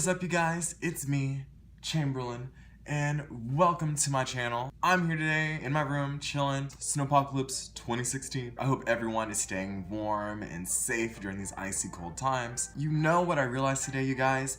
is up, you guys? It's me, Chamberlain, and welcome to my channel. I'm here today in my room, chilling. Snowpocalypse 2016. I hope everyone is staying warm and safe during these icy cold times. You know what I realized today, you guys?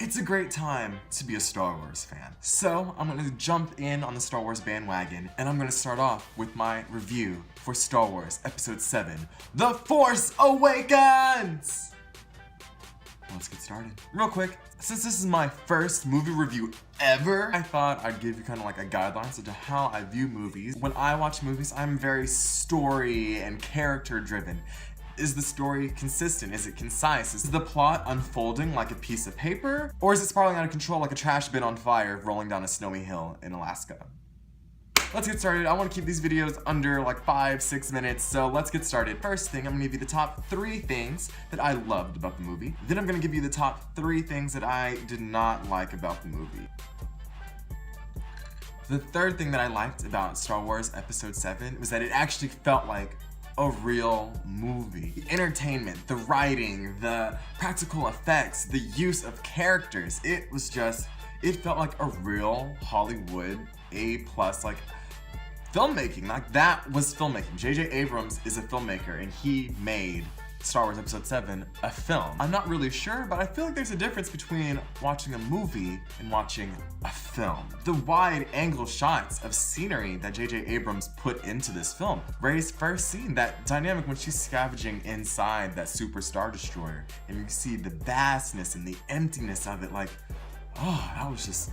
It's a great time to be a Star Wars fan. So I'm gonna jump in on the Star Wars bandwagon, and I'm gonna start off with my review for Star Wars Episode 7, The Force Awakens! Let's get started. Real quick, since this is my first movie review ever, I thought I'd give you kind of like a guideline as to how I view movies. When I watch movies, I'm very story and character driven. Is the story consistent? Is it concise? Is the plot unfolding like a piece of paper? Or is it spiraling out of control like a trash bin on fire rolling down a snowy hill in Alaska? Let's get started. I want to keep these videos under like 5-6 minutes, so let's get started. First thing, I'm gonna give you the top 3 things that I loved about the movie. Then I'm gonna give you the top 3 things that I did not like about the movie. The third thing that I liked about Star Wars Episode 7 was that it actually felt like a real movie. The entertainment, the writing, the practical effects, the use of characters, it felt like a real Hollywood A+ like filmmaking. Like, that was filmmaking. J.J. Abrams is a filmmaker, and he made Star Wars Episode 7 a film. I'm not really sure, but I feel like there's a difference between watching a movie and watching a film. The wide angle shots of scenery that J.J. Abrams put into this film. Rey's first scene, that dynamic when she's scavenging inside that Super Star Destroyer, and you see the vastness and the emptiness of it, like, oh, that was just,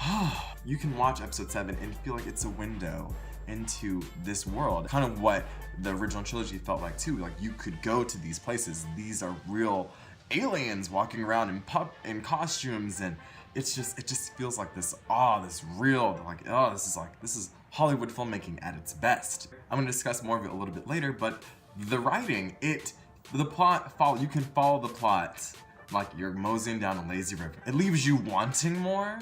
oh. You can watch Episode 7 and feel like it's a window into this world. Kind of what the original trilogy felt like too. Like, you could go to these places. These are real aliens walking around in costumes, and it just feels like this, this real, like, this is Hollywood filmmaking at its best. I'm gonna discuss more of it a little bit later, but the writing, the plot, you can follow the plot like you're moseying down a lazy river. It leaves you wanting more,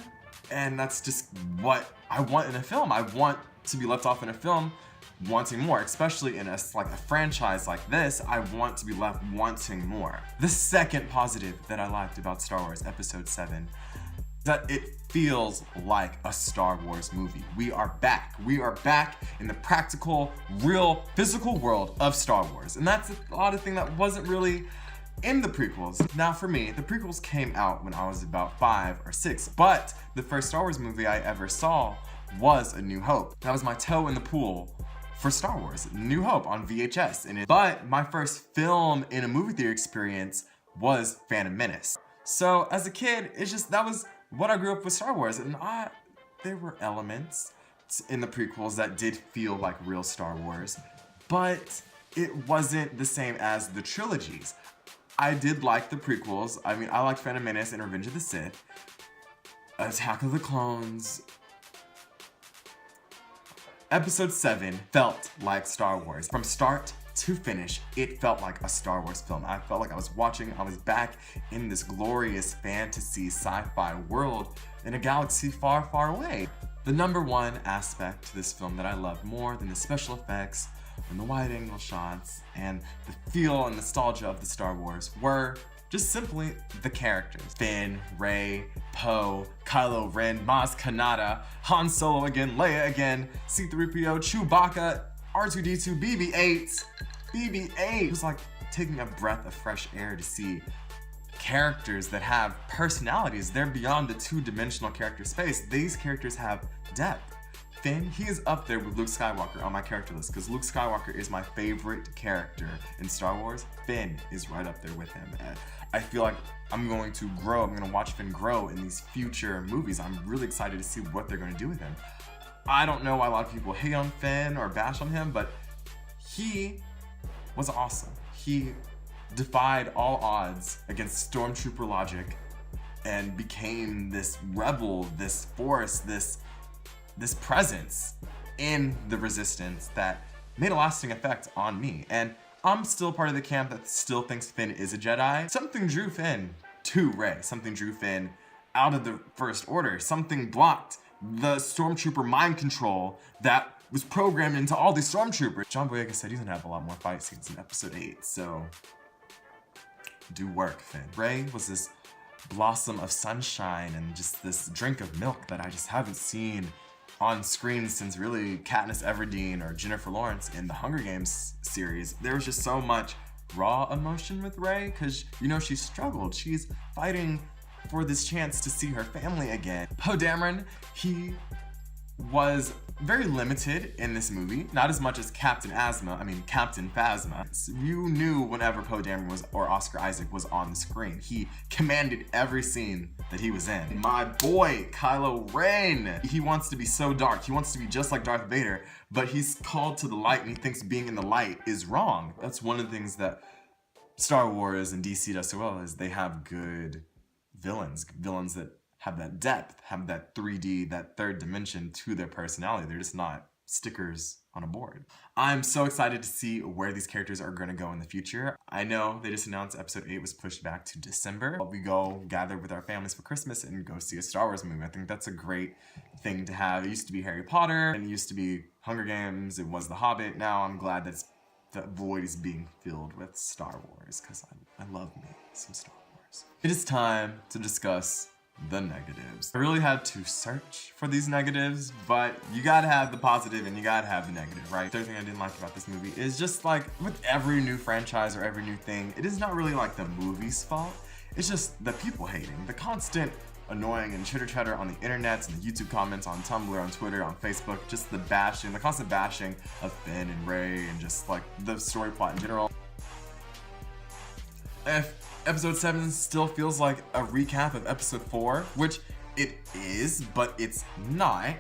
and that's just what I want in a film. I want to be left off in a film wanting more, especially in a franchise like this. I want to be left wanting more. The second positive that I liked about Star Wars Episode 7 is that it feels like a Star Wars movie. We are back. We are back in the practical, real, physical world of Star Wars. And that's a lot of thing that wasn't really in the prequels. Now for me, the prequels came out when I was about 5 or 6, but the first Star Wars movie I ever saw was A New Hope. That was my toe in the pool for Star Wars, New Hope on VHS. But my first film in a movie theater experience was Phantom Menace. So as a kid, that was what I grew up with Star Wars, and there were elements in the prequels that did feel like real Star Wars, but it wasn't the same as the trilogies. I did like the prequels. I mean, I liked Phantom Menace and Revenge of the Sith, Attack of the Clones. Episode 7 felt like Star Wars. From start to finish, it felt like a Star Wars film. I felt like I was back in this glorious fantasy sci-fi world in a galaxy far, far away. The number one aspect to this film that I loved more than the special effects and the wide angle shots and the feel and nostalgia of the Star Wars were just simply the characters. Finn, Rey, Poe, Kylo Ren, Maz Kanata, Han Solo again, Leia again, C-3PO, Chewbacca, R2-D2, BB-8. It was like taking a breath of fresh air to see characters that have personalities. They're beyond the two-dimensional character space. These characters have depth. Finn, he is up there with Luke Skywalker on my character list, because Luke Skywalker is my favorite character in Star Wars. Finn is right up there with him. And I feel like I'm going to watch Finn grow in these future movies. I'm really excited to see what they're going to do with him. I don't know why a lot of people hate on Finn or bash on him, but he was awesome. He defied all odds against Stormtrooper logic and became this rebel, this force, this presence in the Resistance that made a lasting effect on me. And I'm still part of the camp that still thinks Finn is a Jedi. Something drew Finn to Rey. Something drew Finn out of the First Order. Something blocked the Stormtrooper mind control that was programmed into all these Stormtroopers. John Boyega said he's gonna have a lot more fight scenes in Episode 8, so do work, Finn. Rey was this blossom of sunshine and just this drink of milk that I just haven't seen on screen since really Katniss Everdeen or Jennifer Lawrence in the Hunger Games series. There was just so much raw emotion with Rey, because you know she struggled. She's fighting for this chance to see her family again. Poe Dameron, he was very limited in this movie, not as much as Captain Phasma. You knew whenever Poe Dameron was, or Oscar Isaac was on the screen. He commanded every scene that he was in. My boy, Kylo Ren, he wants to be so dark. He wants to be just like Darth Vader, but he's called to the light and he thinks being in the light is wrong. That's one of the things that Star Wars and DC does so well, is they have good villains that have that depth, have that 3D, that third dimension to their personality. They're just not stickers on a board. I'm so excited to see where these characters are going to go in the future. I know they just announced episode 8 was pushed back to December. We go gather with our families for Christmas and go see a Star Wars movie. I think that's a great thing to have. It used to be Harry Potter, and it used to be Hunger Games, it was The Hobbit. Now I'm glad that the void is being filled with Star Wars, because I love me some Star Wars. It is time to discuss the negatives. I really had to search for these negatives, but you gotta have the positive and you gotta have the negative, right? The other thing I didn't like about this movie is just like with every new franchise or every new thing, it is not really like the movie's fault. It's just the people hating, the constant annoying and chitter chatter on the internet and the YouTube comments, on Tumblr, on Twitter, on Facebook, just the bashing, the constant bashing of Finn and Rey and just like the story plot in general. If episode 7 still feels like a recap of episode 4, which it is, but it's not,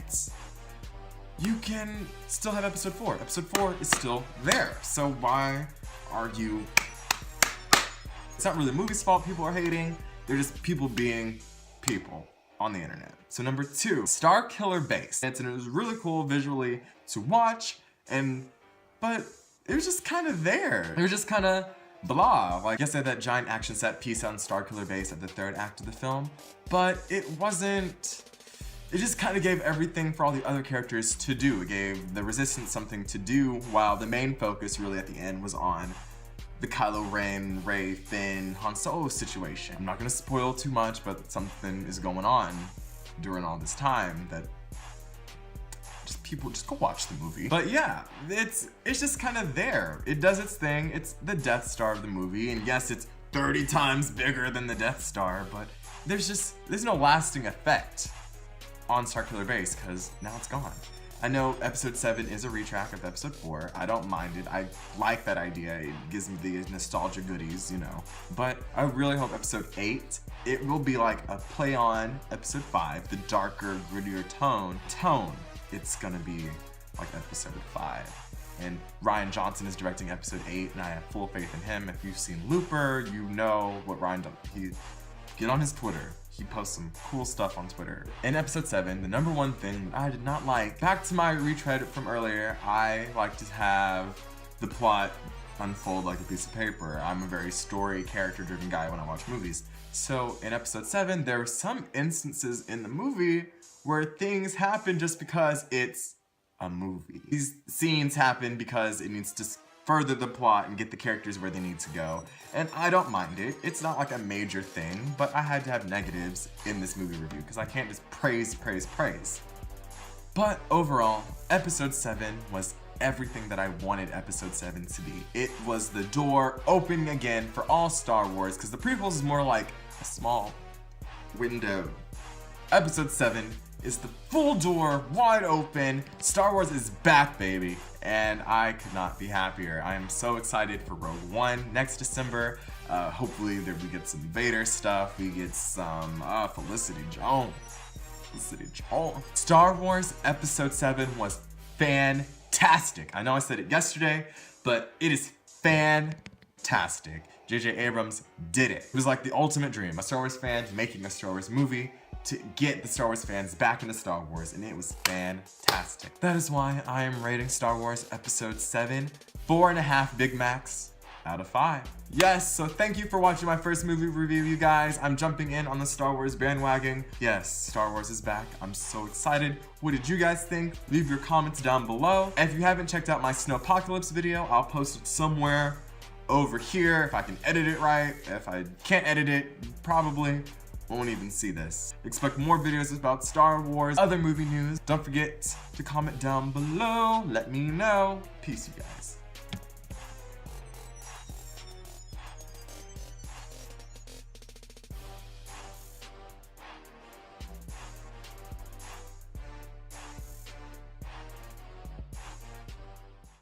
you can still have episode 4. Episode 4 is still there, so why argue? It's not really the movie's fault people are hating, they're just people being people on the internet. So number 2, Starkiller Base. And it was really cool visually to watch, but it was just kind of there. It was just kind of blah. Like, yes, they had that giant action set piece on Starkiller Base at the 3rd act of the film, but it just kind of gave everything for all the other characters to do. It gave the Resistance something to do, while the main focus really at the end was on the Kylo Ren, Rey, Finn, Han Solo situation. I'm not gonna spoil too much, but something is going on during all this time that just go watch the movie. But yeah, it's just kind of there. It does its thing. It's the Death Star of the movie, and yes, it's 30 times bigger than the Death Star, but there's no lasting effect on Starkiller Base because now it's gone. I know episode 7 is a retrack of episode 4. I don't mind it. I like that idea. It gives me the nostalgia goodies, you know. But I really hope episode 8, it will be like a play on episode 5, the darker, grittier tone. It's gonna be like episode 5. And Rian Johnson is directing episode 8, and I have full faith in him. If you've seen Looper, you know what Rian does. Get on his Twitter. He posts some cool stuff on Twitter. In episode 7, the number one thing that I did not like, back to my retread from earlier, I like to have the plot unfold like a piece of paper. I'm a very story, character-driven guy when I watch movies. So in episode 7, there were some instances in the movie where things happen just because it's a movie. These scenes happen because it needs to further the plot and get the characters where they need to go. And I don't mind it. It's not like a major thing, but I had to have negatives in this movie review because I can't just praise. But overall, episode 7 was everything that I wanted episode 7 to be. It was the door opening again for all Star Wars, because the prequels is more like a small window. Episode 7 is the full door, wide open. Star Wars is back, baby. And I could not be happier. I am so excited for Rogue One next December. Hopefully we get some Vader stuff. We get some Felicity Jones. Star Wars Episode 7 was fantastic. I know I said it yesterday, but it is fantastic. J.J. Abrams did it. It was like the ultimate dream. A Star Wars fan making a Star Wars movie to get the Star Wars fans back into Star Wars, and it was fantastic. That is why I am rating Star Wars Episode 7 4.5 Big Macs out of 5. Yes, so thank you for watching my first movie review, you guys. I'm jumping in on the Star Wars bandwagon. Yes, Star Wars is back. I'm so excited. What did you guys think? Leave your comments down below. If you haven't checked out my Snowpocalypse video, I'll post it somewhere over here if I can edit it right. If I can't edit it, probably won't even see this. Expect more videos about Star Wars, other movie news. Don't forget to comment down below. Let me know. Peace, you guys.